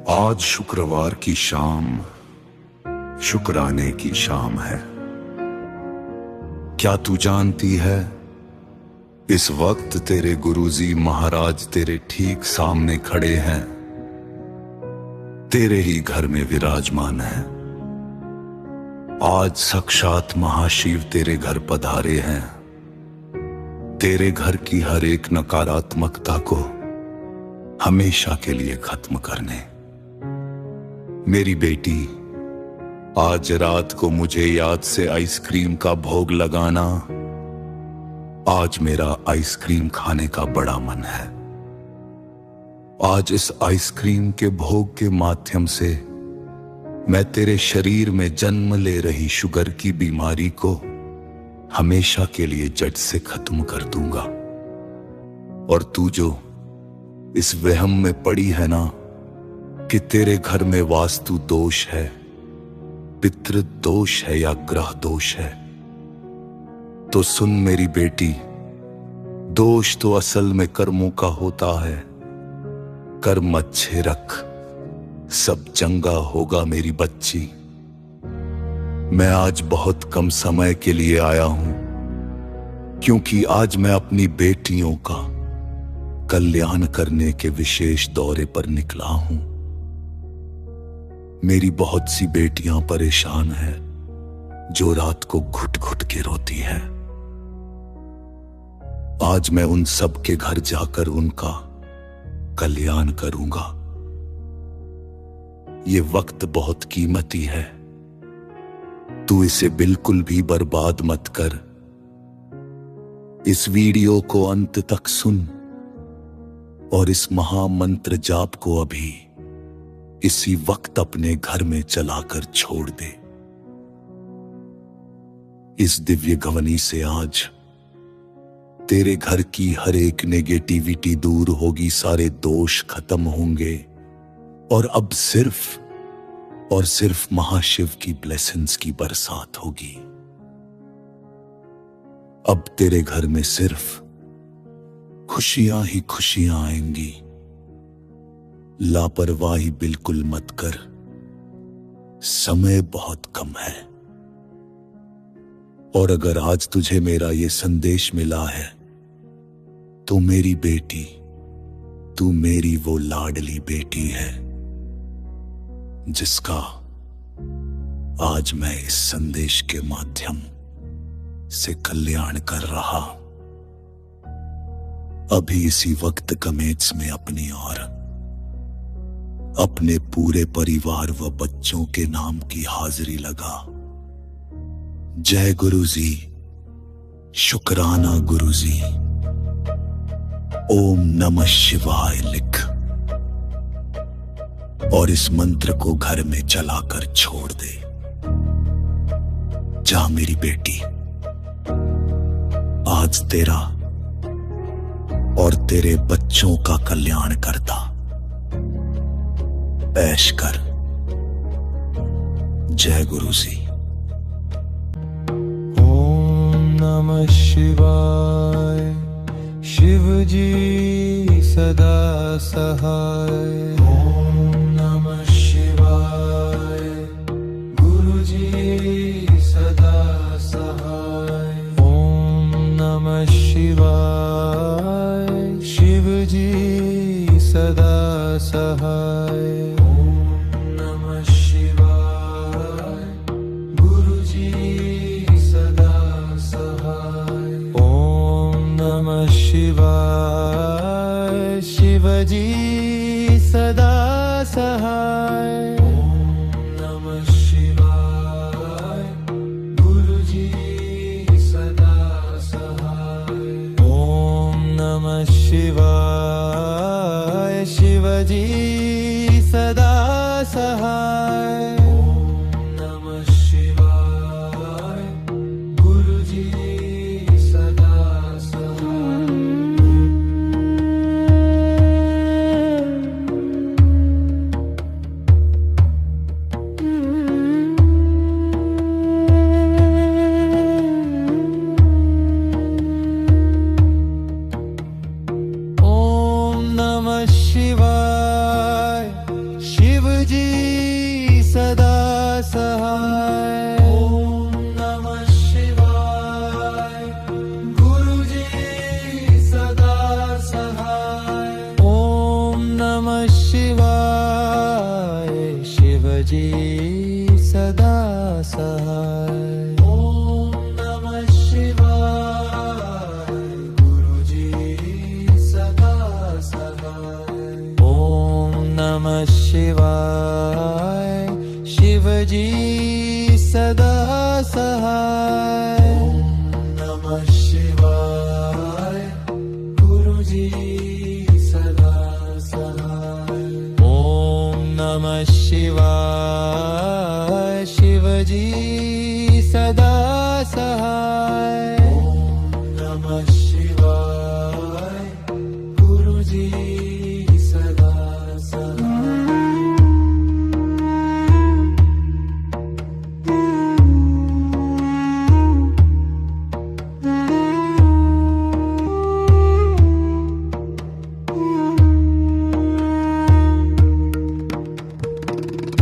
आज शुक्रवार की शाम शुक्राने की शाम है। क्या तू जानती है, इस वक्त तेरे गुरुजी महाराज तेरे ठीक सामने खड़े हैं, तेरे ही घर में विराजमान है। आज साक्षात महाशिव तेरे घर पधारे हैं, तेरे घर की हर एक नकारात्मकता को हमेशा के लिए खत्म करने। मेरी बेटी, आज रात को मुझे याद से आइसक्रीम का भोग लगाना। आज मेरा आइसक्रीम खाने का बड़ा मन है। आज इस आइसक्रीम के भोग के माध्यम से मैं तेरे शरीर में जन्म ले रही शुगर की बीमारी को हमेशा के लिए जड़ से खत्म कर दूंगा। और तू जो इस वहम में पड़ी है ना कि तेरे घर में वास्तु दोष है, पितृ दोष है या ग्रह दोष है, तो सुन मेरी बेटी, दोष तो असल में कर्मों का होता है। कर्म अच्छे रख, सब चंगा होगा मेरी बच्ची। मैं आज बहुत कम समय के लिए आया हूं, क्योंकि आज मैं अपनी बेटियों का कल्याण करने के विशेष दौरे पर निकला हूं। मेरी बहुत सी बेटियां परेशान हैं, जो रात को घुट घुट के रोती हैं। आज मैं उन सब के घर जाकर उनका कल्याण करूंगा। ये वक्त बहुत कीमती है, तू इसे बिल्कुल भी बर्बाद मत कर। इस वीडियो को अंत तक सुन और इस महामंत्र जाप को अभी इसी वक्त अपने घर में चलाकर छोड़ दे। इस दिव्य गवनी से आज तेरे घर की हर एक नेगेटिविटी दूर होगी, सारे दोष खत्म होंगे और अब सिर्फ और सिर्फ महाशिव की ब्लेसिंग्स की बरसात होगी। अब तेरे घर में सिर्फ खुशियां ही खुशियां आएंगी। लापरवाही बिल्कुल मत कर, समय बहुत कम है। और अगर आज तुझे मेरा ये संदेश मिला है, तो मेरी बेटी, तू मेरी वो लाडली बेटी है जिसका आज मैं इस संदेश के माध्यम से कल्याण कर रहा। अभी इसी वक्त कमेंट्स में अपनी और अपने पूरे परिवार व बच्चों के नाम की हाजिरी लगा। जय गुरुजी, शुक्राना गुरुजी, ओम नमः शिवाय लिख और इस मंत्र को घर में चलाकर छोड़ दे। जा मेरी बेटी, आज तेरा और तेरे बच्चों का कल्याण करता। ऐश कर। जय गुरुजी। ओम नमः शिवाय। शिव जी सदा सहाय। ओम नमः शिवाय। गुरु जी सदा सहाय। ओम नमः शिवाय। शिव जी सदा सहाय। शिवाय। शिव जी सदा सहाय। ओम नमः शिवाय। गुरु जी सदा सहाय। ओम नमः शिवाय। शिव जी सदा सहाय। शिवाय। शिव गुरुजी सदा सहाय. ओम नमः शिवाय. गुरुजी सदा सहाय. ओम नमः शिवाय. शिवजी सदा सहाय. ओम नमः शिवाय. गुरुजी सदा सहाय. ओम नमः शिवाय. शिवजी सदा सहाय. ओम नमः शिवाय. गुरुजी सदा सहाय. ओम नमः शिवाय. शिवजी सदा सहाय. ओम नमः शिवाय. गुरुजी सदा सहाय.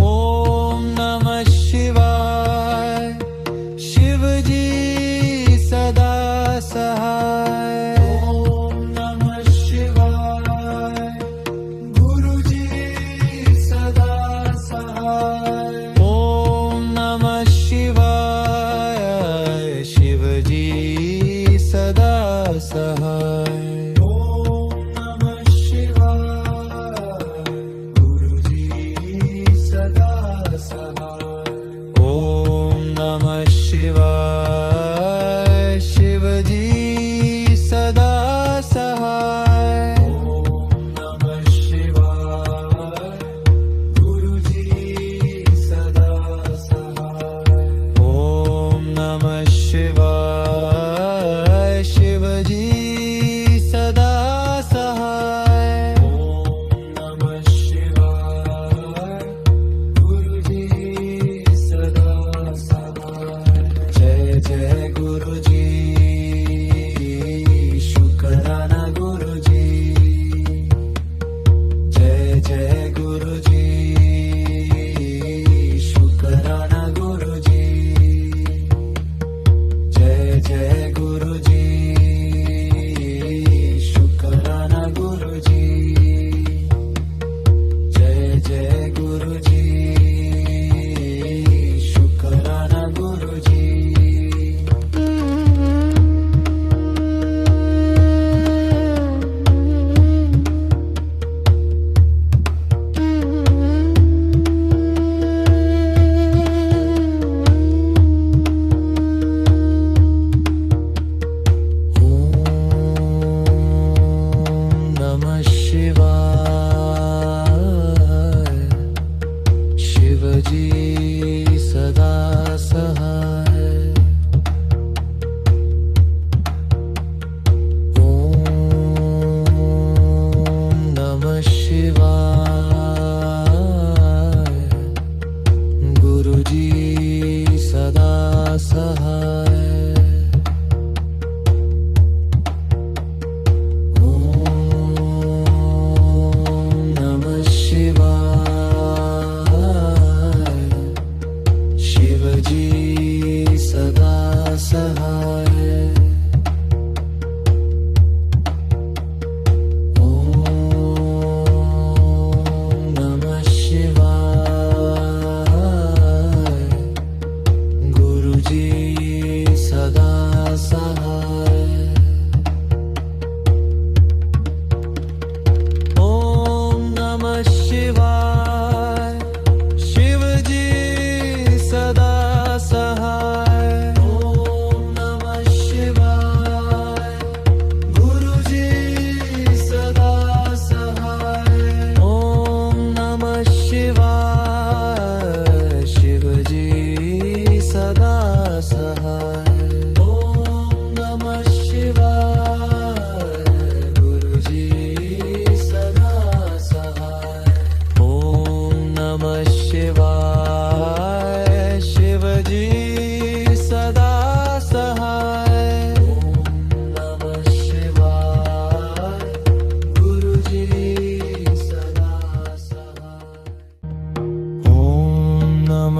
ओम नमः शिवाय.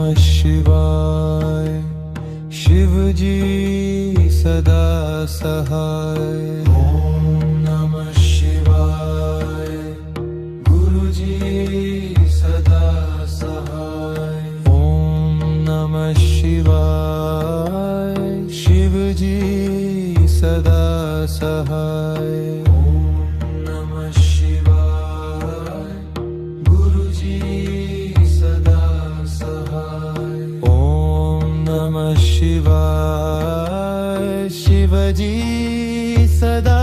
नमः शिवाय शिवजी सदा सहाय ओम नमः शिवाय गुरुजी सदा सहाय ओम नमः शिवाय शिवजी सदा सहाय ओम नमः शिवाय गुरुजी सदा सहाय ओम नमः शिवाय शिवजी सदा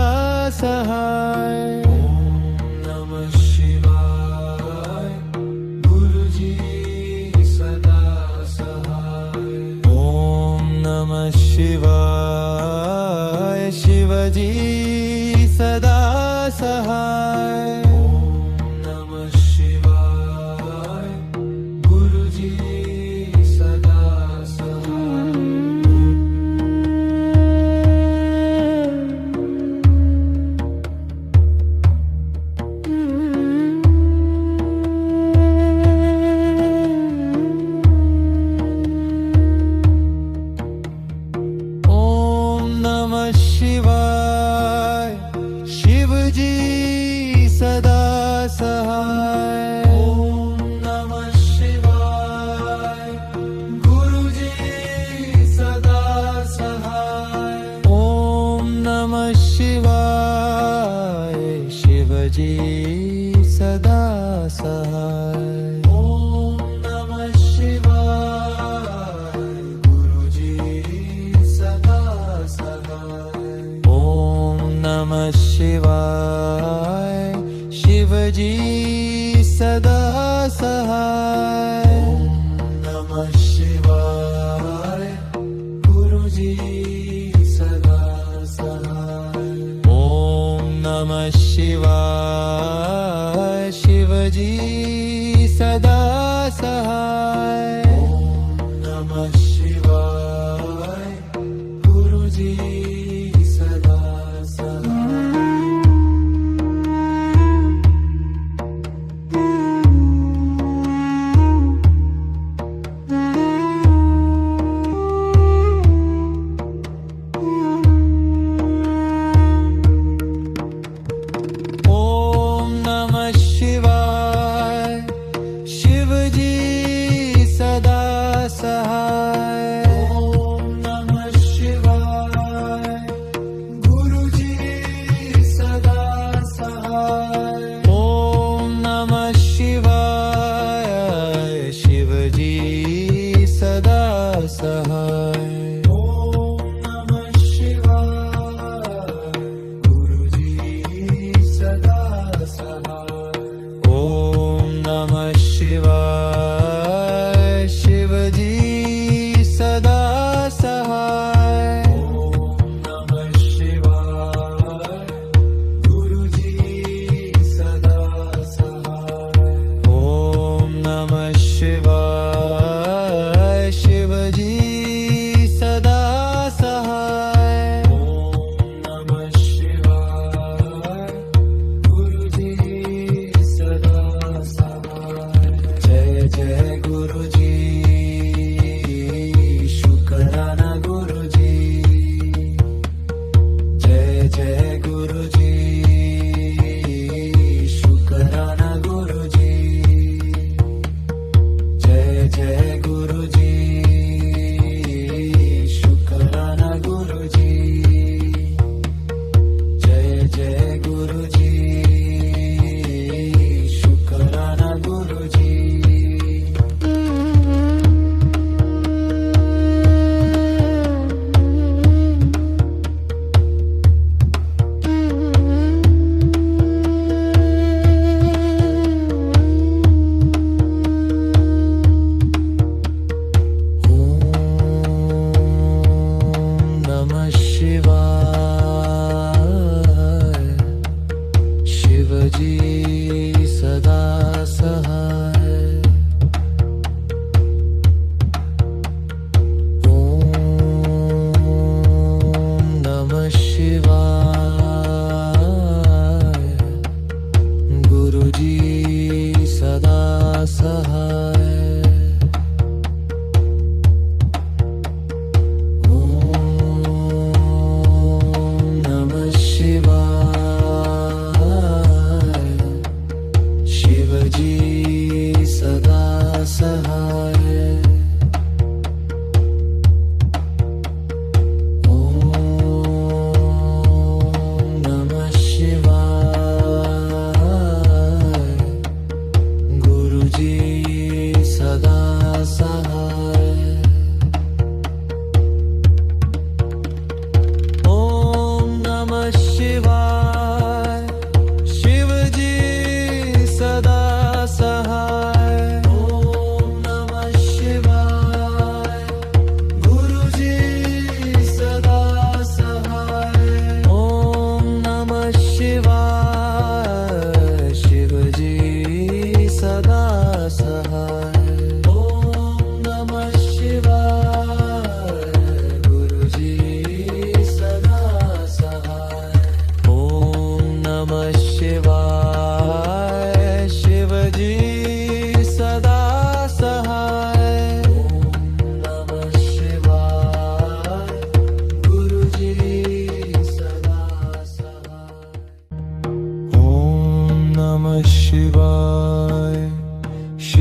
सहाय ओम नमः शिवाय गुरुजी सदा सहाय ओम नमः शिवाय शिवजी सदा सहाय ओम नमः शिवाय गुरुजी सदा सहाय ओम नमः शिवाय शिवजी सदा सहाय ओम नमः शिवाय गुरुजी सदा सहाय ओम नमः शिवाय शिवजी सदा सहाय ओम नमः शिवाय गुरुजी सदा सहाय ओम नमः शिवाय शिवजी सदा सहाय ओम नमः शिवाय गुरुजी सदा सहाय ओम नमः शिवाय शिवजी सदा सहाय ओम नमः शिवाय गुरुजी सदा सहाय ओम नमः शिवाय शिव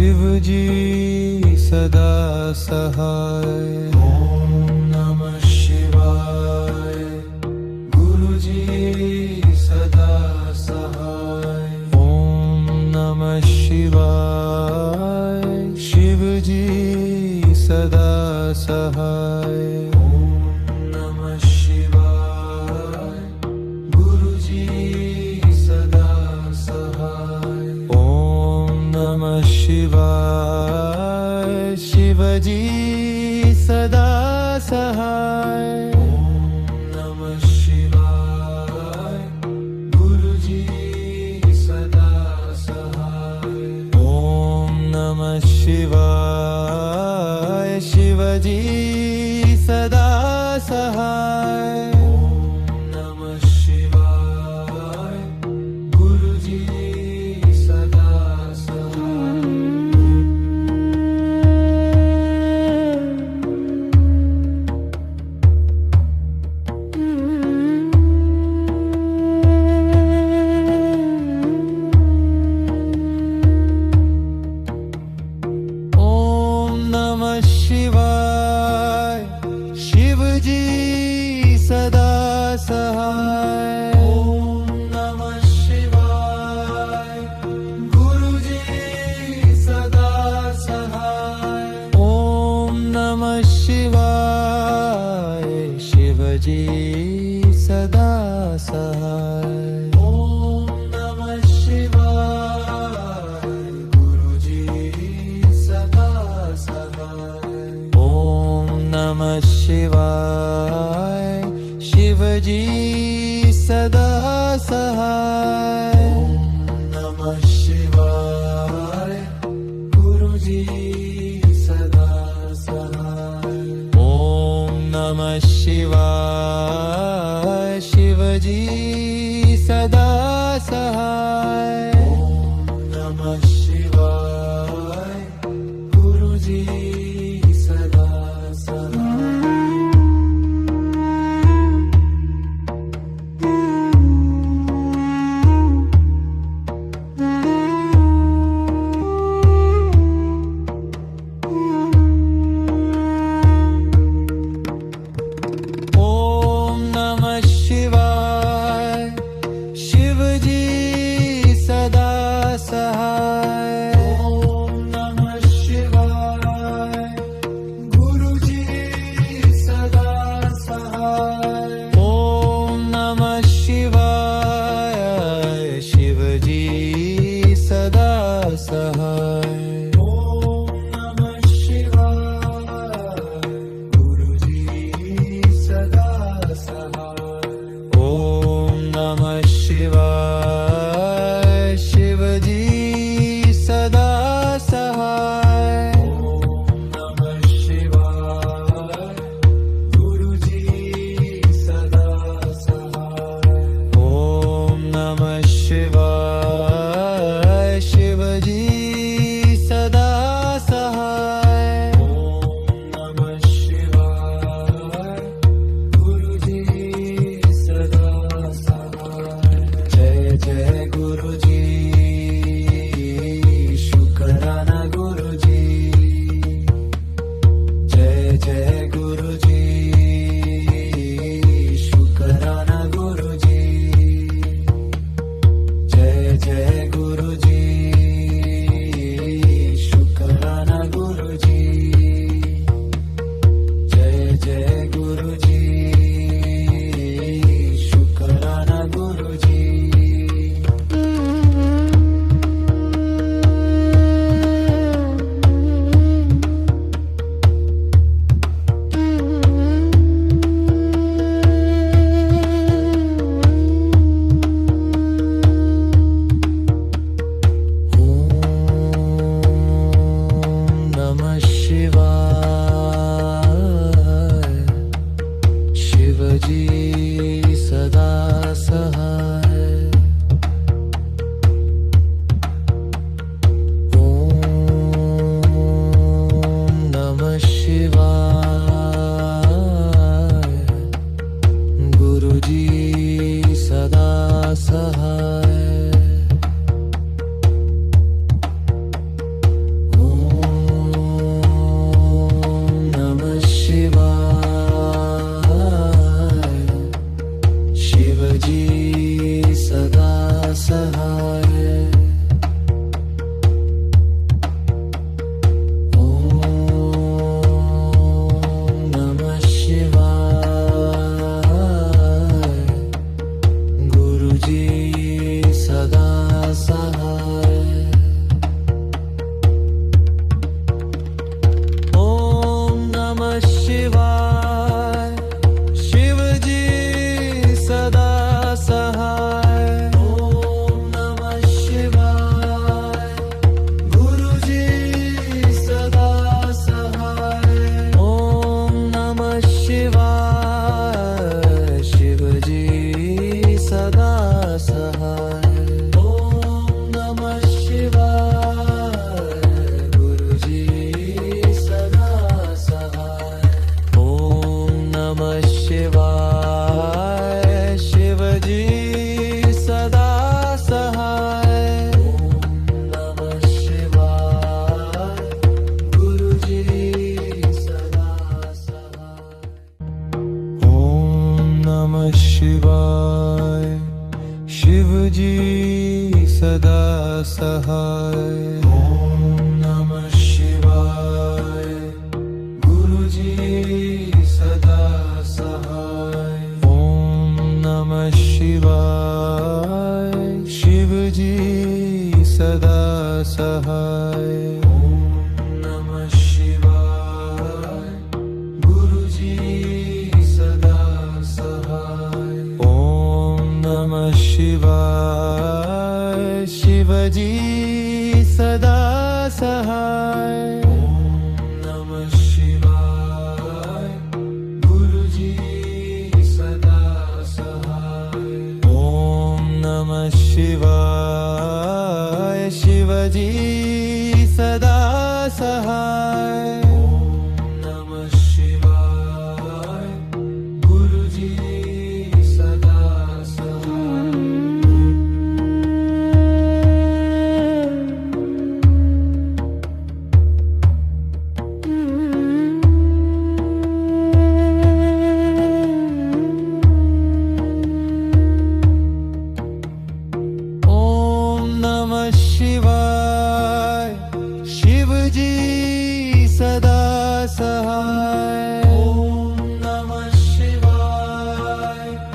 शिवजी सदा सहाय ओम नमः शिवाय गुरुजी सदा सहाय ओम नमः शिवाय शिवजी सदा सहाय ओम नमः शिवाय गुरुजी सदा सहाय ओम नमः शिवाय शिवजी सदा सहाय ओम नमः शिवाय गुरुजी सदा सहाय ओम नमः शिवाय शिवजी सदा सहाय ओम नमः शिवाय गुरुजी सदा सहाय ओम नमः शिवाय शिवजी सदा सहाय ओम नमः शिवाय गुरुजी सदा सहाय ओम नमः शिवाय शिवजी सदा सहाय ओम नमः शिवाय गुरुजी सदा सहाय ओम नमः शिवाय शिवजी सदा सहाय ओम नमः शिवाय गुरुजी सदा सहाय ओम नमः शिवाय शिवजी सदा सहाय ओम नमः शिवाय गुरुजी सदा सहाय ओम नमः शिवाय शिवजी सदा सहाय ओम नमः शिवाय सहाय. नमः शिवाय. गुरुजी सदा सहाय. ओम नमः शिवाय. शिवजी सदा सहाय. ओम नमः शिवाय.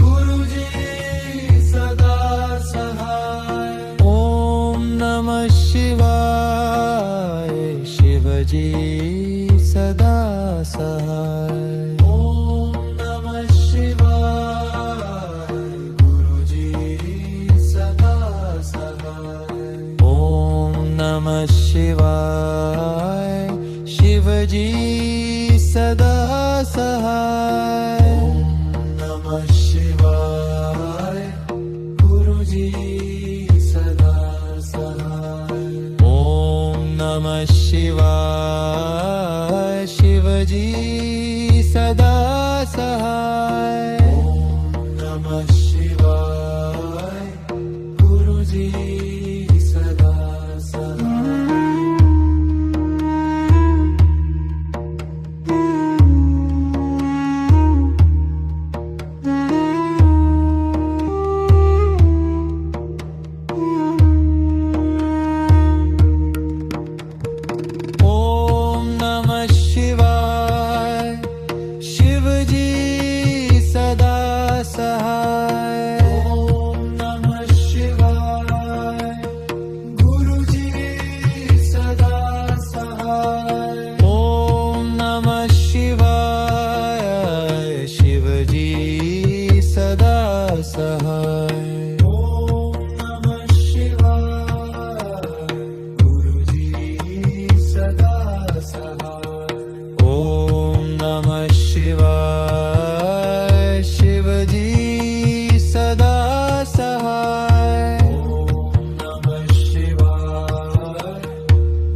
गुरुजी सदा सहाय. ओम नमः शिवाय. शिवजी सदा सहाय. ओम नमः शिवाय. गुरुजी सदा सहाय. ओम नमः शिवाय. शिवजी सदा सहाय. ओम नमः शिवाय. गुरुजी सदा सहाय. ओम नमः शिवाय. शिवजी सदा सहाय. ओम नमः शिवाय. गुरुजी सदा सहाय. ओम नमः शिवाय. शिवजी सदा सहाय. ओम नमः शिवाय. गुरुजी सदा सहाय. ओम नमः शिवाय. शिवजी सदा सहाय. ओम नमः शिवाय. गुरुजी सदा सहाय. ओम नमः शिवाय. शिवजी सदा सहाय. ओम नमः शिवाय.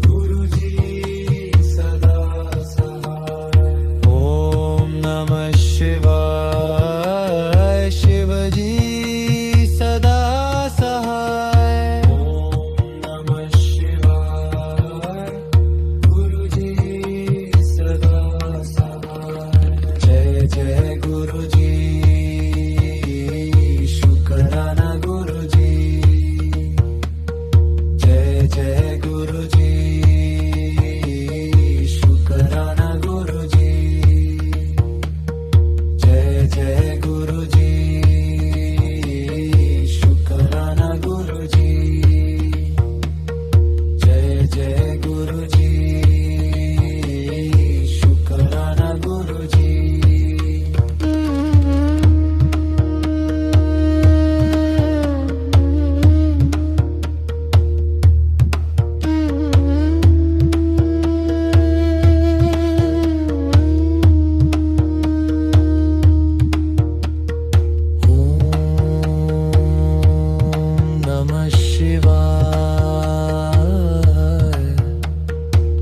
गुरुजी सदा सहाय. ओम नमः शिवाय. शिवजी सदा सहाय. ओम नमः शिवाय. गुरुजी सदा सहाय. जय जय गुरुजी. शुक्राना गुरुजी. जय जय गुरुजी. शुक्राना गुरुजी. जय जय गुरुजी. शुक्राना गुरुजी. जय जय गुरुजी. शुक्राना गुरुजी. ओम नमः शिवाय.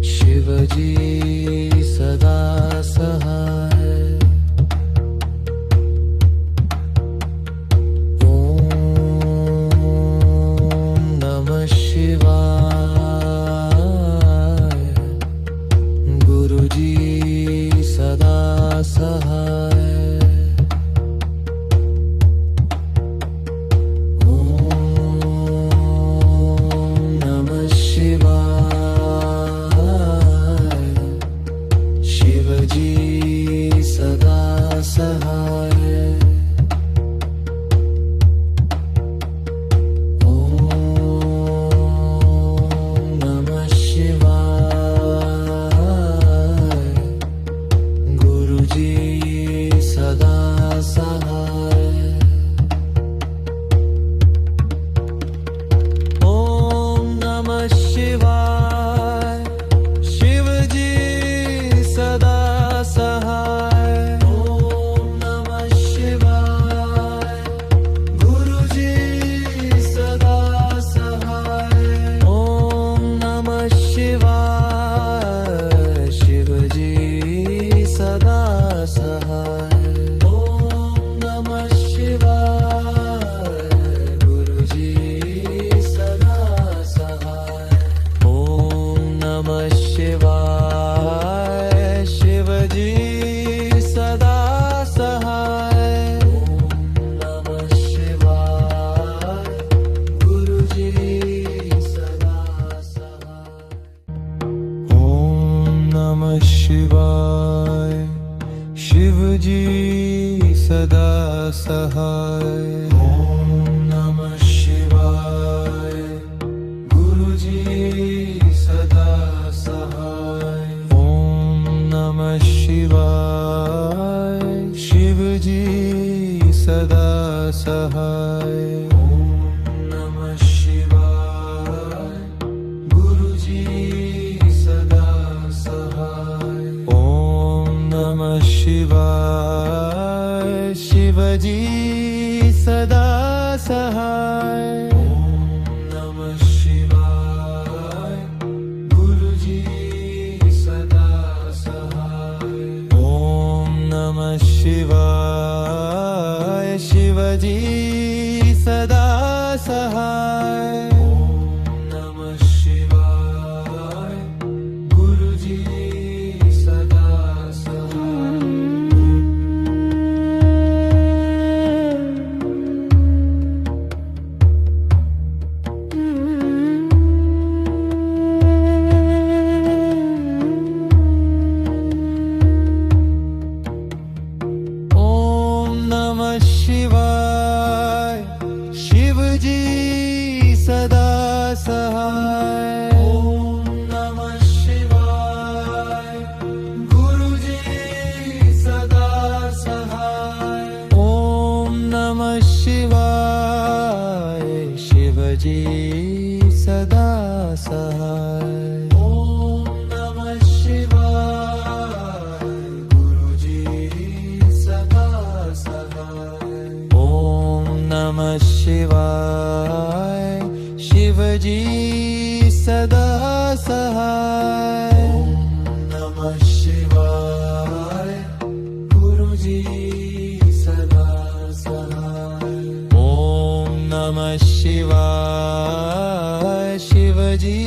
शिवजी सदा सहाय. ओम नमः शिवाय. गुरुजी सदा सहाय. ओम नमः शिवाय. शिवाय शिवजी सदा सहाय ओम नमः शिवाय गुरुजी सदा सहाय ओम नमः शिवाय शिवजी सदा सहाय ओम नमः शिवाय गुरुजी सदा सहाय ओम नमः शिवाय शिवजी सदा सहाय ओम नमः शिवाय गुरुजी सदा सहाय ओम नमः शिवाय शिवजी सदा सहाय ओम नमः शिवाय गुरुजी सदा सहाय ओम नमः शिवाय शिवजी सदा सहाय ओम नमः शिवाय गुरुजी सदा सहाय ओम नमः शिवाय शिवजी सदा सहाय ओम नमः शिवाय गुरुजी सदा सहाय ओम नमः शिवाय शिवजी सदा सहाय ओम नमः शिवाय गुरुजी सदा सहाय ओम नमः शिवाय शिवजी सदा सहाय ओम नमः शिवाय गुरुजी सदा सहाय ओम नमः शिवाय शिवजी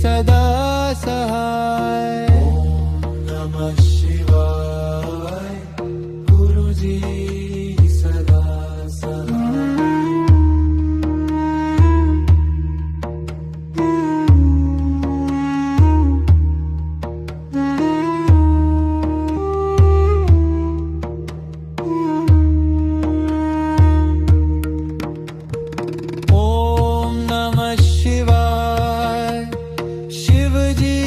सदा सहाय ओम नमः शिवाय गुरुजी सदा सहाय ओम नमः शिवाय शिवजी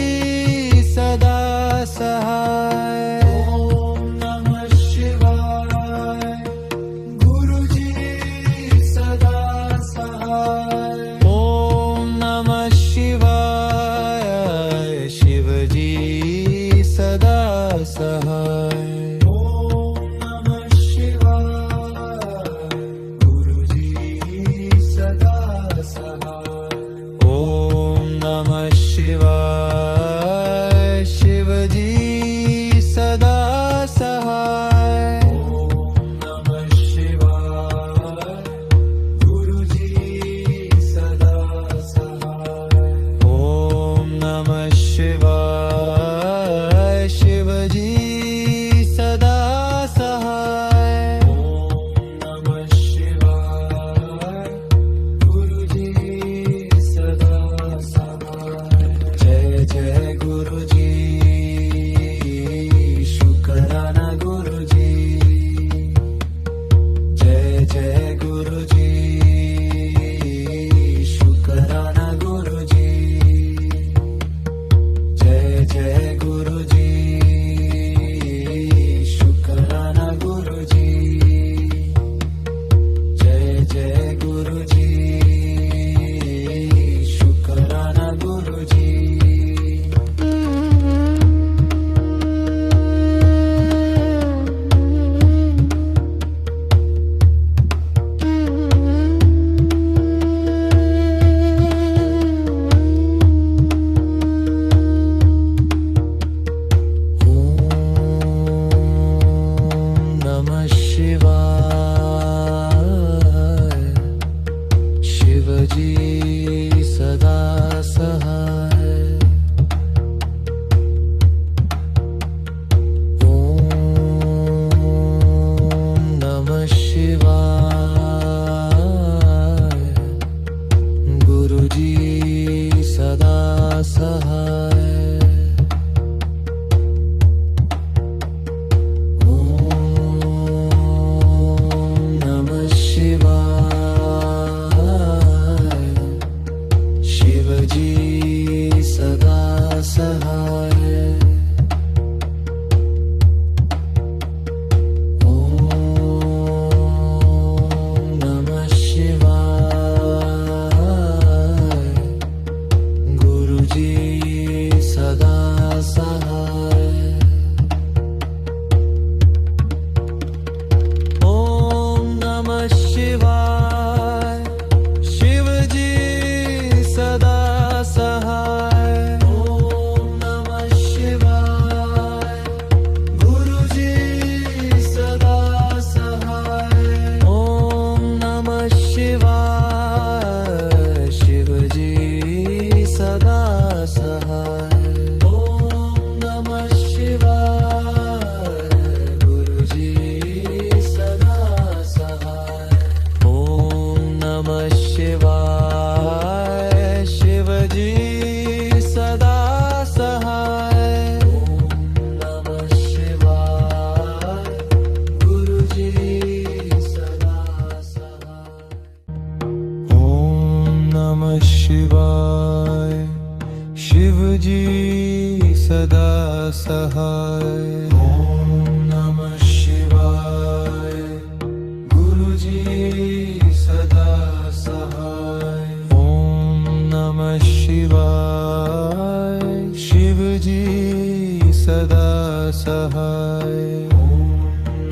सदा सहाय ओम नमः शिवाय गुरुजी सदा सहाय ओम नमः शिवाय शिवजी सदा सहाय ओम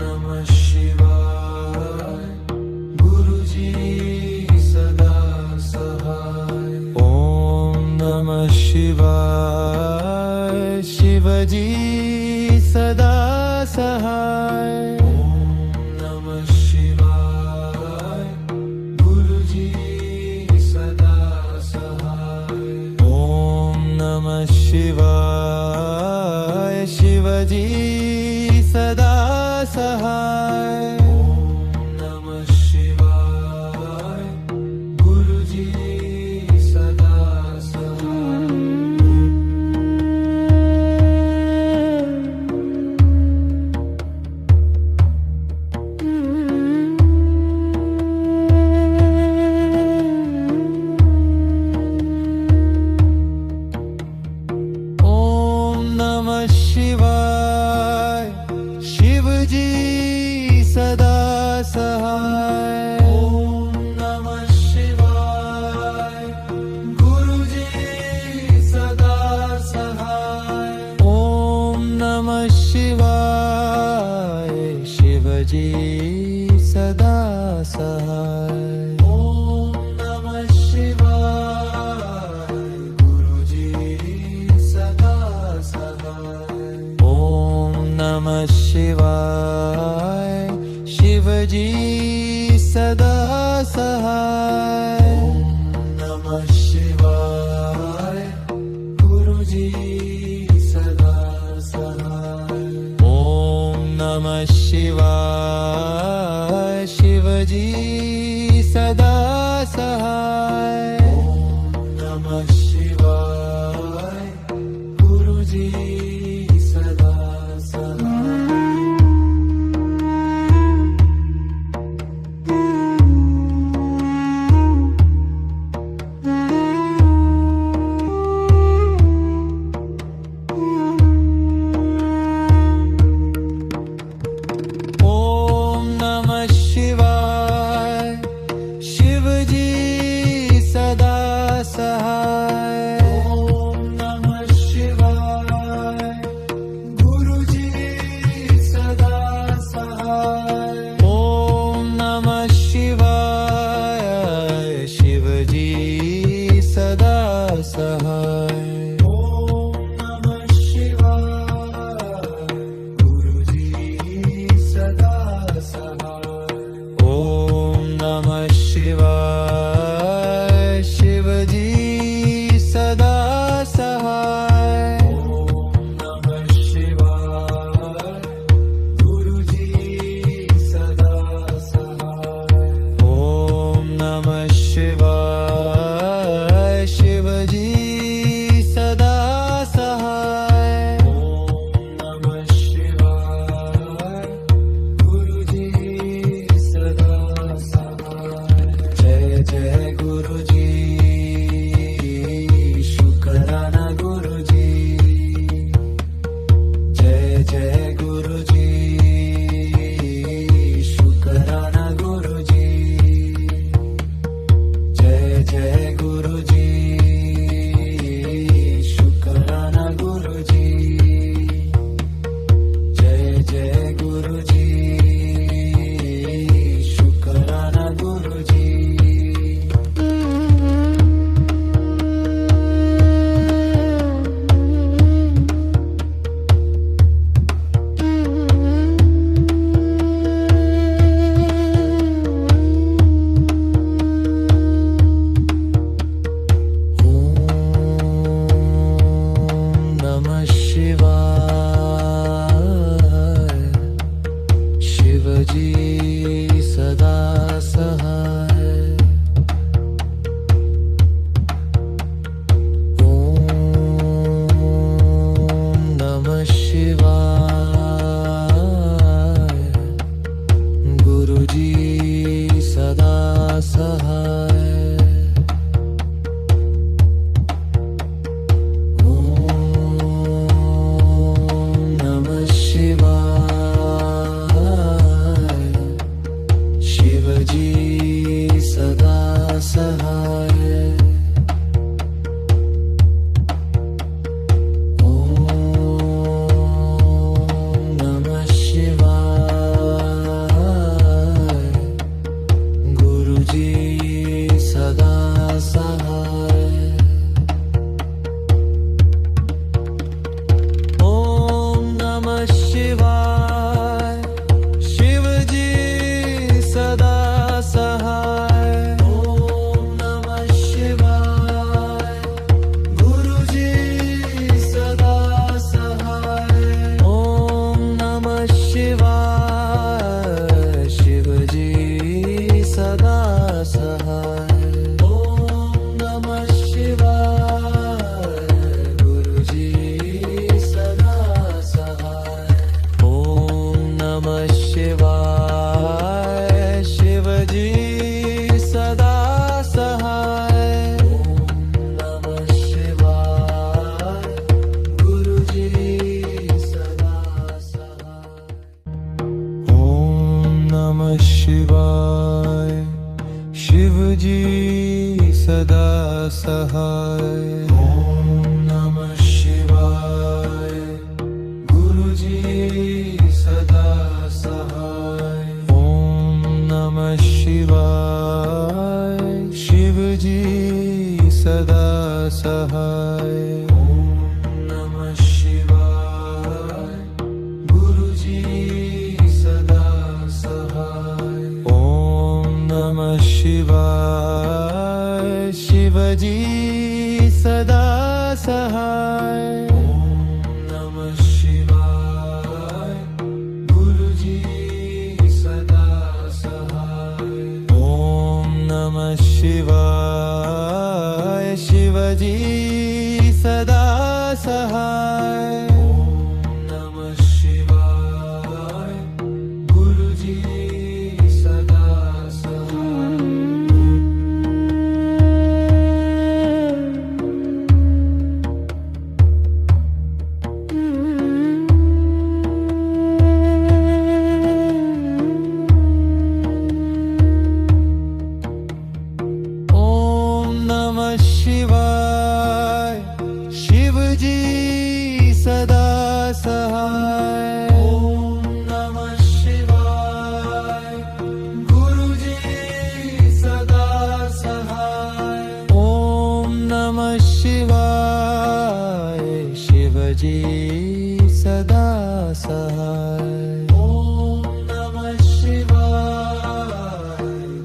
नमः शिवाय गुरुजी सदा सहाय ओम नमः शिवाय शिवजी सदा सहाय ओम नमः शिवाय गुरुजी सदा सहाय ओम नमः शिवाय शिवजी सदा सहाय ओम नमः शिवाय गुरुजी सदा सहाय ओम नमः शिवाय शिवजी सदा सहाय ओम नमः शिवाय गुरुजी सदा सहाय ओम नमः शिवाय शिवजी सदा सहाय ओम नमः शिवाय गुरुजी सदा सहाय ओम नमः शिवाय शिवजी सदा सहाय ओम नमः शिवाय गुरुजी सदा सहाय ओम नमः शिवाय शिवजी सदा सहाय ओम नमः शिवाय गुरुजी सदा सहाय ओम नमः शिवाय शिवजी सदा सहाय ओम नमः शिवाय सहाय ओम नमः शिवाय गुरुजी सदा सहाय ओम नमः शिवाय शिवजी सदा सहाय ओम नमः शिवाय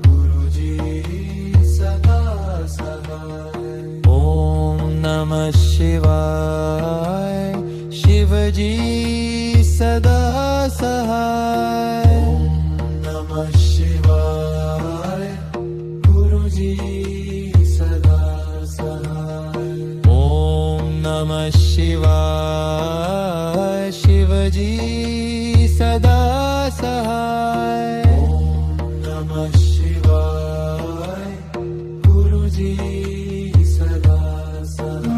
गुरुजी सदा सहाय ओम नमः शिवाय शिवजी सदा सहाय ओम नमः शिवाय गुरुजी सदा सहाय ओम नमः शिवाय शिवजी सदा सहाय ओम नमः शिवाय गुरुजी सदा सहाय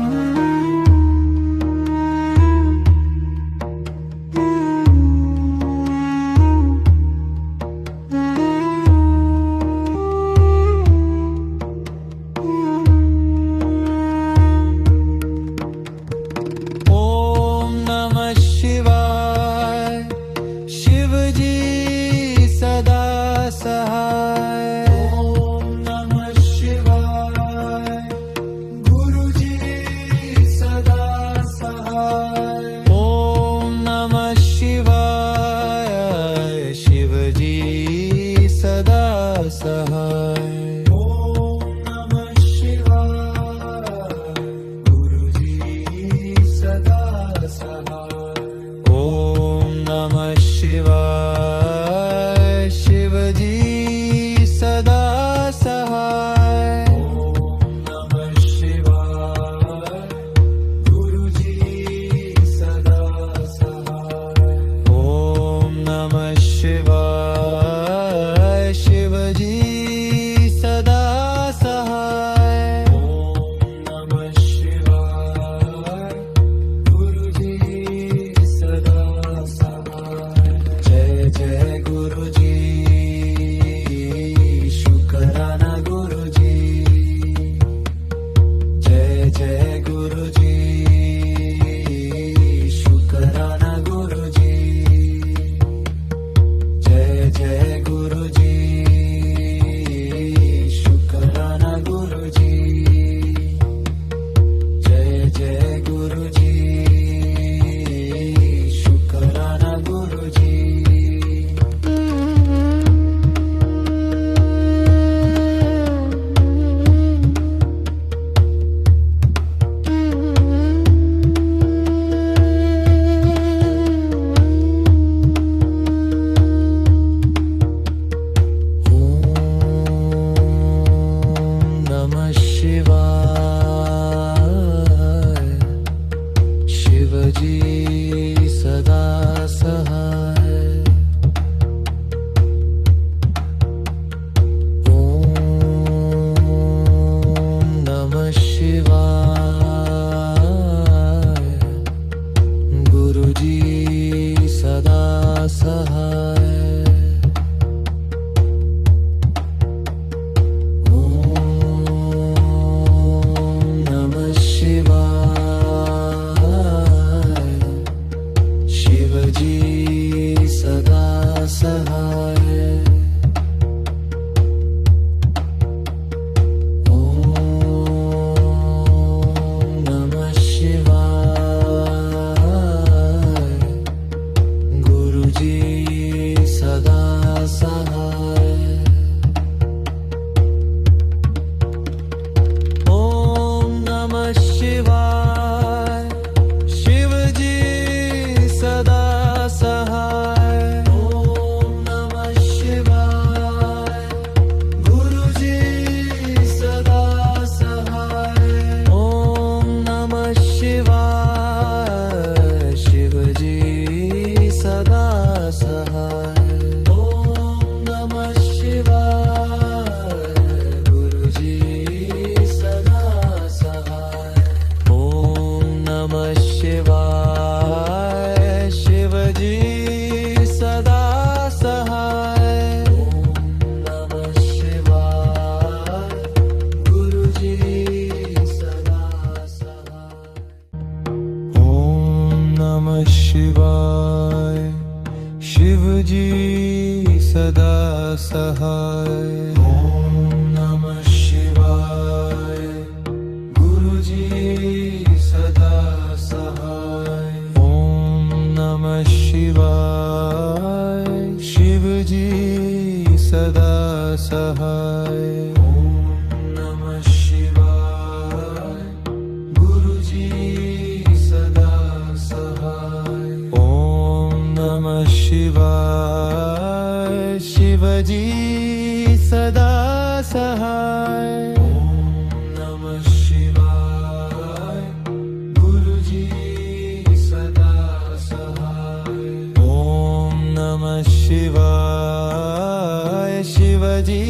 ओम नमः शिवाय शिवजी सदा सहाय ओम नमः शिवाय गुरुजी सदा सहाय ओम नमः शिवाय शिवजी सदा सहाय ओम नमः शिवाय गुरुजी सदा सहाय ओम नमः शिवाय शिवजी सदा सहाय ओम नमः शिवाय गुरुजी सदा सहाय ओम नमः शिवाय शिवजी सदा सहाय ओम नमः शिवाय गुरुजी सदा सहाय जय जय गुरुजी शुकराना गुरुजी जय जय गुरुजी शुकराना गुरुजी जय जय गुरुजी शुकराना गुरुजी जय जय गुरुजी शुकराना गुरुजी ओम नमः शिवाय शिवजी सदा सहाय ओम नमः शिवाय गुरुजी सदा सहाय ओम नमः शिवाय शिवाय शिवजी सदा सहाय ओम नमः शिवाय गुरुजी सदा सहाय ओम नमः शिवाय शिवजी सदा सहाय ओम नमः शिवाय गुरुजी सदा सहाय ओम नमः शिवाय शिवजी सदा सहाय ओम नमः शिवाय गुरुजी सदा सहाय ओम नमः शिवाय शिवजी